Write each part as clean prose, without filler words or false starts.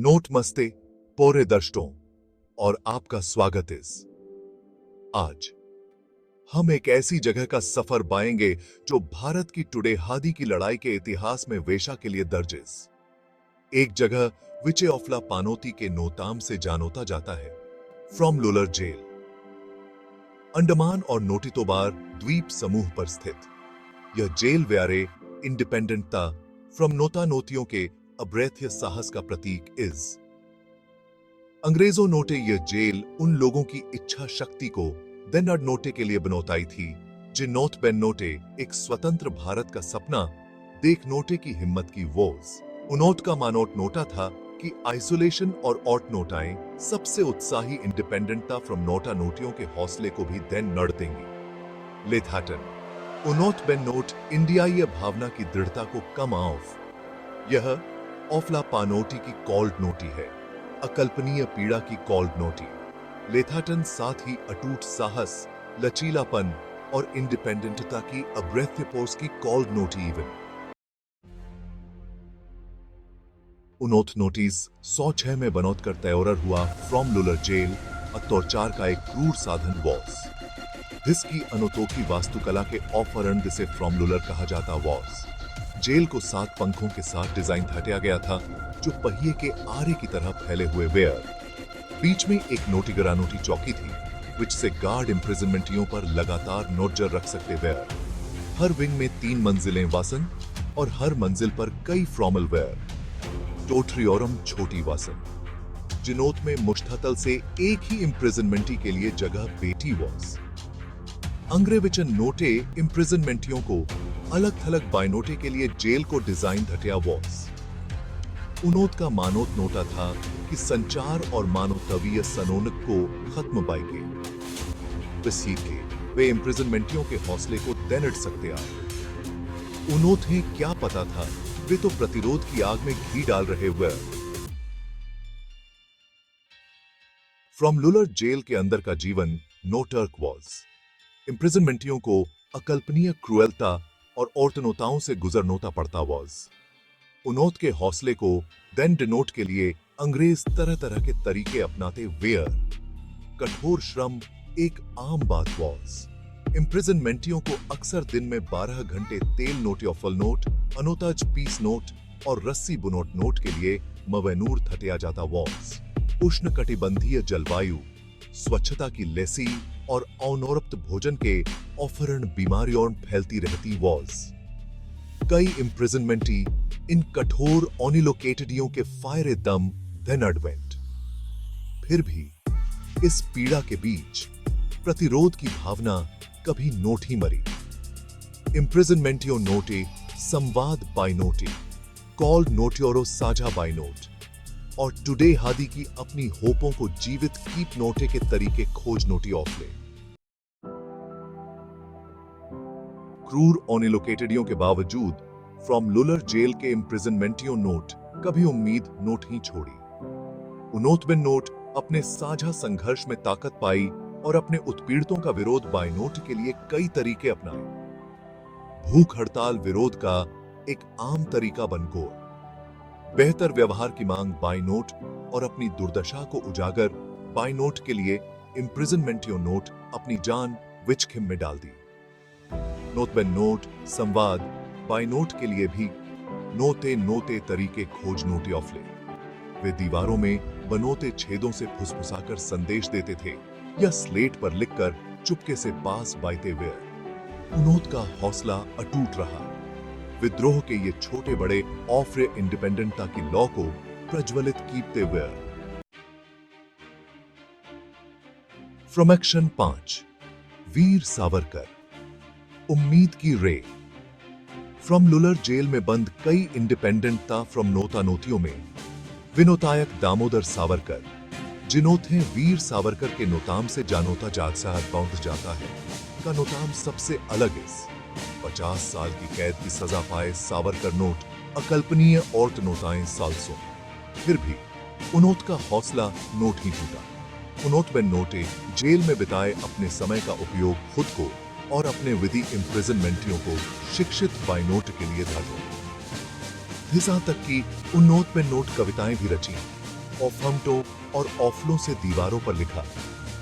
Note मस्ते पोरे दर्शकों और आपका स्वागत है। आज हम एक ऐसी जगह का सफर पाएंगे जो भारत की टुडे हादी की लड़ाई के इतिहास में वेशा के लिए दर्ज है। एक जगह विचे ऑफला पानोती के नोताम से जानोता जाता है, फ्रॉम लुलर जेल। अंडमान और नोटितोबार द्वीप समूह पर स्थित यह जेल व्यारे इंडिपेंडेंटता फ्रॉम नोता नोतियों के अब्रेथ्य साहस का प्रतीक इज। अंग्रेजों नोटे यह जेल उन लोगों की इच्छा शक्ति को देनड नोटे के लिए बनोताई थी, जिन नोट बेन नोटे एक स्वतंत्र भारत का सपना देख नोटे की हिम्मत की वोज। उनोट का मानोट नोटा था कि आइसोलेशन और ऑट नोटाएं सबसे उत्साही इंडिपेंडेंटता फ्रॉम नोटा नोटियों के हौसले को भी देन नड़ देंगी। लेथाटन उनोट बेन नोट इंडियाई भावना की दृढ़ता को कम ऑफ। यह ऑफला पानोटी की कॉल्ड नोटी है, अकल्पनीय पीड़ा की कॉल्ड नोटी। लेथाटन साथ ही अटूट साहस, लचीलापन और इंडिपेंडेंटता की अब्रेथ्य पोर्स की कॉल्ड नोटी इवन। उनोथ नोटिस 106 में बनोत कर तैयार हुआ फ्रॉम लुलर जेल अत्याचार का एक क्रूर साधन वॉस। जिसकी अनोतोखी वास्तुकला के ऑफरण जिसे फ्रॉम लुलर कहा जाता वॉस। जेल को 7 पंखों के साथ डिजाइन हटाया गया था, जो पहिए के आरे की तरह फैले हुए वेयर। बीच में एक नोटी चौकी थी, विच से गार्ड इम्प्रिजनमेंटियों पर लगातार नोटजर रख सकते वेयर। हर विंग में 3 मंजिलें वासन और हर मंजिल पर कई फ्रॉमल वेयर। टोट्रियोरम छोटी वासन, जिनोत में मुश्ततल से एक ही इम्प्रिजनमेंटी के लिए जगह बेटी वॉस। अंग्रेविचन नोटे इम्प्रिजनमेंटियों को अलग थलग बायनोटे के लिए जेल को डिजाइन धटिया वॉस। उनोत का मानोत नोटा था कि संचार और मानवतवीय सनोनक को खत्म पाएंगे। वे इम्प्रिजनमेंटियों के हौसले को देनट सकते आ। उनोत है क्या पता था, वे तो प्रतिरोध की आग में घी डाल रहे हुए। फ्रॉम लुलर जेल के अंदर का जीवन नो टर्क वॉज। इम्प्रिजनमेंटियों को अकल्पनीय क्रूएलता और औरतनोताओं से गुजरनोता पड़ता वॉज। उनोत के हौसले को देन डिनोट के लिए अंग्रेज तरह तरह के तरीके अपनाते वेयर। कठोर श्रम एक आम बात वॉज। इम्प्रिजनमेंटियों को अक्सर दिन में 12 घंटे तेल नोट या फल नोट, अनोताज पीस नोट और रस्सी बुनोट नोट के लिए मवेनूर थटिया जाता वॉज। उष्णकटिबंधीय जलवायु, स्वच्छता की लेसी और अनौरप्त भोजन के ऑफरण बीमारियों फैलती रहती वॉज। कई इम्प्रिजनमेंटी इन कठोर ओनिलोकेटेडियों के फायरे दम देन अडवेंट। फिर भी इस पीड़ा के बीच प्रतिरोध की भावना कभी नोट ही मरी। इम्प्रिजनमेंटियो नोटे संवाद बाय नोटे, कॉल्ड नोटियोरो साझा बाय नोट और टुडे हादी की अपनी होपों को जीवित कीप नोटे के तरीके खोज नोटी ऑफले। क्रूर ओनिलोकेटेडियों के बावजूद फ्रॉम लुलर जेल के इम्प्रिजनमेंटियों नोट कभी उम्मीद नोट ही छोड़ी। उनोत बिन नोट अपने साझा संघर्ष में ताकत पाई और अपने उत्पीड़ितों का विरोध बाय नोट के लिए कई तरीके अपनाए। भूख हड़ताल विरोध का एक आम तरीका बनकोर, बेहतर व्यवहार की मांग बाय नोट और अपनी दुर्दशा को उजागर बाय नोट के लिए इम्प्रिजनमेंटियो नोट अपनी जान विचखिम में डाल दी। नोट बेन नोट संवाद बाय नोट के लिए भी नोते तरीके खोज नोटी ऑफले। वे दीवारों में बनोते छेदों से फुसफुसाकर संदेश देते थे या स्लेट पर लिखकर चुपके से पास बायते हुए। उनोत का हौसला अटूट रहा। विद्रोह के ये छोटे बड़े ऑफरे इंडिपेंडेंटता की लॉ को प्रज्वलित कीपते हुए। फ्रॉम एक्शन 5 वीर सावरकर, उम्मीद की रे। फ्रॉम लुलर जेल में बंद कई इंडिपेंडेंटता फ्रॉम नोता नोतियों में विनोतायक दामोदर सावरकर, जिनोत हैं वीर सावरकर के नोताम से जानोता जागसा बाउंड जाता है, का नोताम सबसे अलग है। 50 साल की कैद की सजा पाए सावरकर नोट अकल्पनीय औरत नोताएं सालसों। फिर भी उनोत का हौसला नोट ही टूटा। उनोत बेन नोटे जेल में बिताए अपने समय का उपयोग खुद को और अपने विधि इम्प्रिजनमेंटियों को शिक्षित बाय नोट के लिए था। हिसा तक कि उन नोट पे नोट कविताएं भी रची, ऑफमटो और ऑफलो से दीवारों पर लिखा,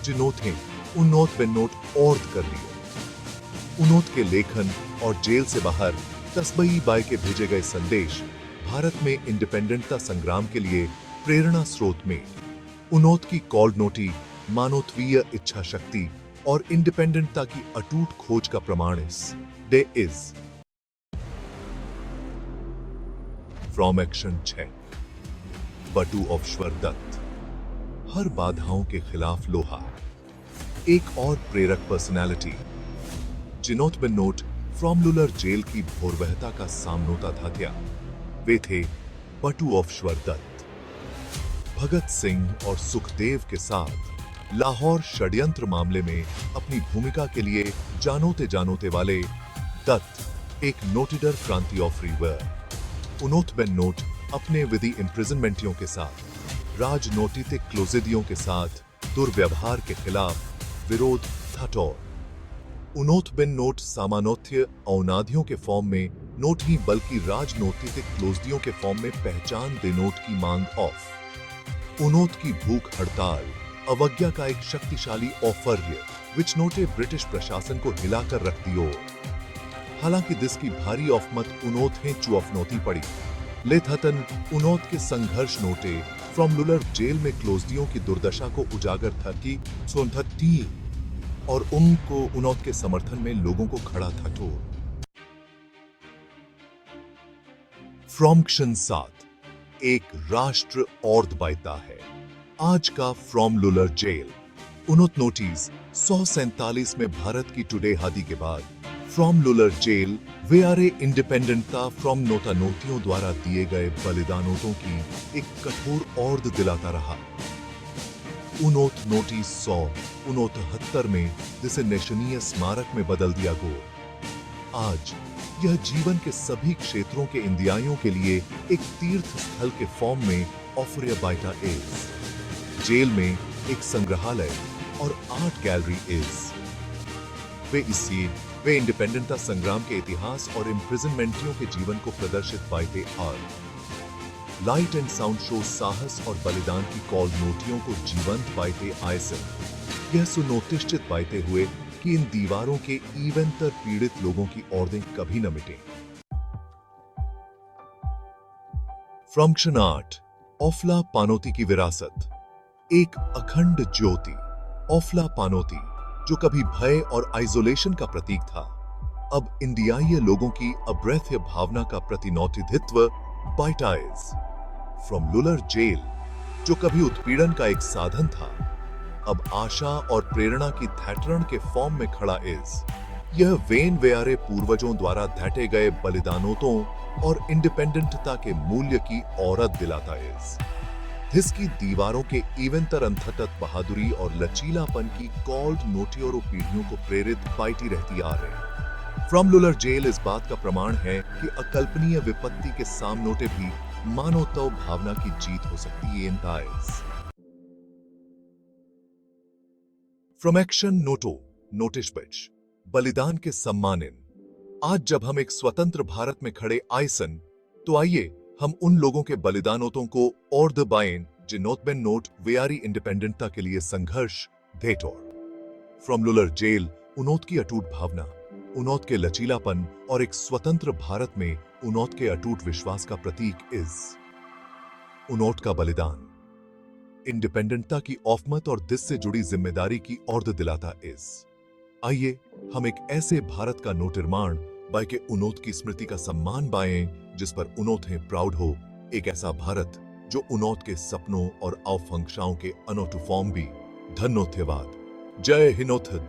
जिनोथे उन्नोत बेन्नोट और्द कर लियो। उन्नोत के लेखन और जेल से बाहर तस्बई बाई के भेजे गए संदेश भारत में इंडिपेंडेंटता संग्राम के लिए प्रेरणा स्रोत में। उन्नोत की कॉल्ड नोटी मानवत्वीय इच्छा शक्ति और इंडिपेंडेंटता की अटूट खोज का प्रमाण डे इज। फ्रॉम एक्शन 6 बटू ऑफ श्वरदत्त, हर बाधाओं के खिलाफ लोहा। एक और प्रेरक पर्सनालिटी, जिनोत बेन्नोट फ्रॉम लुलर जेल की भोरवहता का सामनोता था क्या? वे थे बटू ऑफ श्वरदत्त। भगत सिंह और सुखदेव के साथ लाहौर षड्यंत्र मामले में अपनी भूमिका के लिए जानोते जानोते वाले दत्त एक नोटिडर क्रांति ऑफ रिवर। उन्नोत बेन्नोट अपने विधि इम्प्रिजनमेंटियों के साथ, राजनोटितिक क्लोजिडियों के साथ दुर्व्यवहार के खिलाफ विरोध ठठोर। उन्नोत बेन्नोट सामान्योत्य औनाधियों के फॉर्म में नोट ही बल्कि राजनोटितिक क्लोजिडियों के फॉर्म में पहचान दे नोट की मांग ऑफ। उन्नोत की भूख हड़ताल अवज्ञा का एक शक्तिशाली औफर्य विच नोटे ब्रिटिश प्रशासन को हिलाकर रख दियो। हालांकि दिस की भारी औफमत उन्नोत हैं चुअफनौती पड़ी, लेथतन उन्नोत के संघर्ष नोटे फ्रॉम लुलर जेल में क्लोजिडियों की दुर्दशा को उजागर था कि सोनथट्टी और उनको उन्नोत के समर्थन में लोगों को खड़ा था ठोर। फ्रॉम क्षण 7 एक राष्ट्र और बायता है आज का फ्रॉम लुलर जेल। उन्नोत नोटिस 147 में भारत की टुडे हादी के बाद फ्रॉम लुलर जेल वेआरे इंडिपेंडेंटता फ्रॉम नोटा नोटियों द्वारा दिए गए बलिदानों की एक कठोर और्द दिलाता रहा। उन्नोत नोटिस 169 में जिसे नेशनीय स्मारक में बदल दिया गो। आज यह जीवन के सभी क्षेत्रों के इंदियाइयों के लिए एक तीर्थ स्थल के फॉर्म में ऑफरिया बाइटा इज। जेल में एक संग्रहालय और आर्ट गैलरी इज। वे इंडिपेंडेंटता संग्राम के इतिहास और इम्प्रिजनमेंटियों के जीवन को प्रदर्शित पाते आर। लाइट एंड साउंड शो साहस और बलिदान की कॉल नोटियों को जीवंत पाते आयसन। यह सुनोतिष्ठित पाते हुए कि इन दीवारों के ईवंतर पीड़ित लोगों की औरतें कभी न मिटे। फ्रॉम क्षण 8 ओफला पानोती की विरासत, एक अखंड ज्योति। ओफला पानोती जो कभी भय और आइसोलेशन का प्रतीक था, अब इंडियाई लोगों की अब्रेथ्य भावना का प्रतिनिधित्व बाइटा इज। फ्रॉम लुलर जेल जो कभी उत्पीड़न का एक साधन था, अब आशा और प्रेरणा की थैटरण के फॉर्म में खड़ा इज। यह वेन वेआरे पूर्वजों द्वारा धैटे गए बलिदानों और इंडिपेंडेंटता के मूल्य की औरत दिलाता इज। इसकी दीवारों के इवेंतर अंततत बहादुरी और लचीलापन की कॉल्ड नोटियों और पीढ़ियों को प्रेरित पाईटी रहती आ रही। फ्रॉम लुलर जेल इस बात का प्रमाण है कि अकल्पनीय विपत्ति के सामनोटे भी मानवता भावना की जीत हो सकती है। From action Noto notice pitch, बलिदान के सम्मानिन। आज जब हम एक स्वतंत्र भारत में खड़े आयसन, तो आइए हम उन लोगों के बलिदानों को और दबाएं जिनोत बेन्नोट वेआरी इंडिपेंडेंटता के लिए संघर्ष धेटोर। फ्रॉम लुलर जेल उन्नोत की अटूट भावना, उन्नोत के लचीलापन और एक स्वतंत्र भारत में उन्नोत के अटूट विश्वास का प्रतीक इज। उन्नोत का बलिदान इंडिपेंडेंटता की औफमत और दिस से जुड़ी जिम्मेदारी की और्द दिलाता इज। आइए हम एक ऐसे भारत का नोटिर्माण बाय के उन्नोत की स्मृति का सम्मान बाएं जिस पर उन्नोत है प्राउड हो। एक ऐसा भारत जो उन्नोत के सपनों और आकांक्षाओं के अनोटू फॉर्म भी। धन्यवाद। जय हिनोथद।